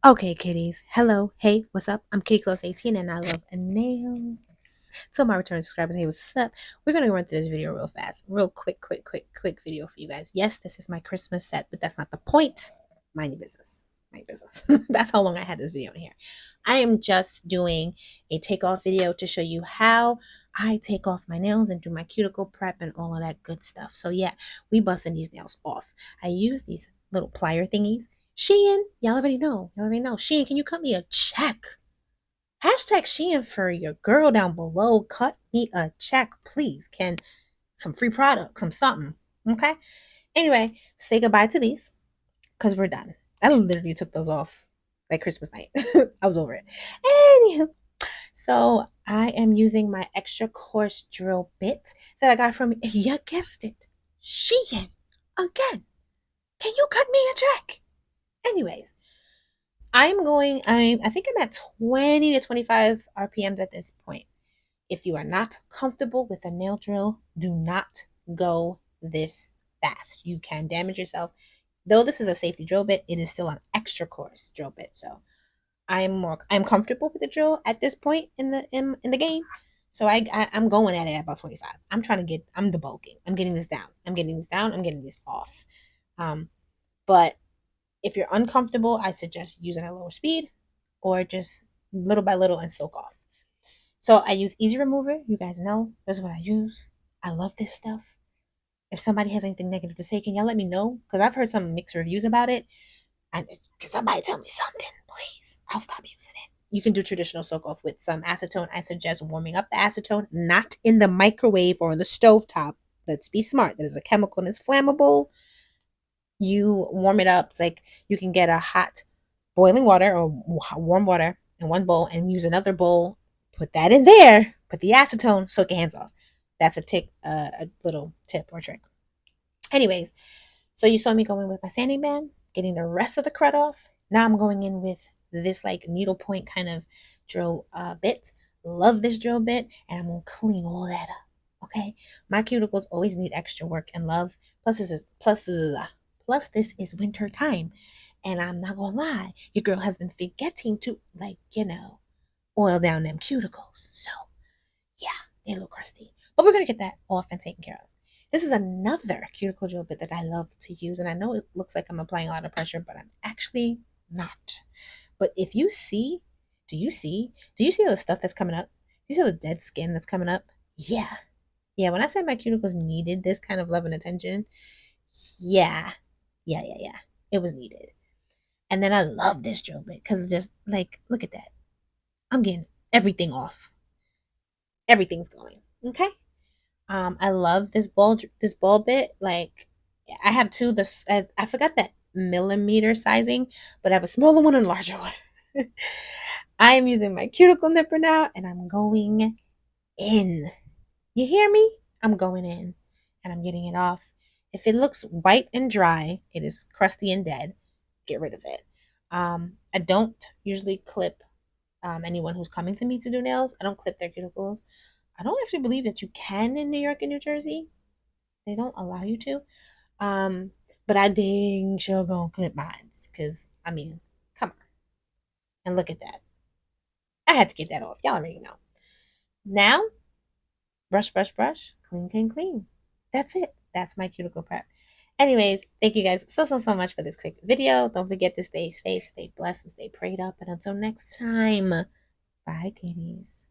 Okay, kitties. Hello. Hey, what's up? I'm Cuticles 18 and I love nails. So my return subscribers, hey, what's up? We're gonna run through this video real fast. Real quick video for you guys. Yes, this is my Christmas set, but that's not the point. Mind your business. Mind your business. That's how long I had this video in here. I am just doing a takeoff video to show you how I take off my nails and do my cuticle prep and all of that good stuff. So yeah, we busting these nails off. I use these little plier thingies. Shein, y'all already know. Y'all already know. Shein, can you cut me a check? Hashtag Shein for your girl down below. Cut me a check, please. Can some free product, some something. Okay? Anyway, say goodbye to these because we're done. I literally took those off like Christmas night. I was over it. Anywho, so I am using my extra coarse drill bit that I got from, you guessed it, Shein. Again, can you cut me a check? Anyways, I think I'm at 20 to 25 RPMs at this point. If you are not comfortable with a nail drill, do not go this fast. You can damage yourself. Though this is a safety drill bit, it is still an extra coarse drill bit. So I'm comfortable with the drill at this point in the game. So I'm going at it at about 25. I'm debulking. I'm getting this down. I'm getting this off. But if you're uncomfortable, I suggest using a lower speed or just little by little and soak off. So I use Easy Remover. You guys know that's what I use. I love this stuff. If somebody has anything negative to say, can y'all let me know? Because I've heard some mixed reviews about it. And can somebody tell me something, please? I'll stop using it. You can do traditional soak off with some acetone. I suggest warming up the acetone, not in the microwave or on the stove top. Let's be smart. That is a chemical and it's flammable. You warm it up. It's like you can get a hot boiling water or warm water in one bowl and use another bowl. Put that in there. Put the acetone. Soak your hands off. That's a little tip or trick. Anyways, so you saw me going with my sanding band, getting the rest of the crud off. Now I'm going in with this like needlepoint kind of drill bit. Love this drill bit, and I'm gonna clean all that up. Okay, my cuticles always need extra work and love. Plus this is winter time, and I'm not gonna lie, your girl has been forgetting to oil down them cuticles. So yeah, they're a little crusty, but we're gonna get that off and taken care of. This is another cuticle drill bit that I love to use, and I know it looks like I'm applying a lot of pressure, but I'm actually not. But if you see, do you see all the stuff that's coming up? Do you see all the dead skin that's coming up? Yeah. Yeah, when I said my cuticles needed this kind of love and attention, yeah. Yeah. It was needed. And then I love this drill bit because just like, look at that. I'm getting everything off. Everything's going. Okay. I love this ball bit. Like, I have two. I forgot that millimeter sizing, but I have a smaller one and a larger one. I am using my cuticle nipper now, and I'm going in. You hear me? I'm going in, and I'm getting it off. If it looks white and dry, it is crusty and dead. Get rid of it. I don't usually clip anyone who's coming to me to do nails. I don't clip their cuticles. I don't actually believe that you can in New York and New Jersey. They don't allow you to. Um, but I dang sure gonna clip mine. Cause I mean, come on. And look at that. I had to get that off. Y'all already know. Now, brush, clean. That's it. That's my cuticle prep. Anyways, thank you guys so much for this quick video. Don't forget to stay safe, stay blessed, and stay prayed up. And until next time, bye, kitties.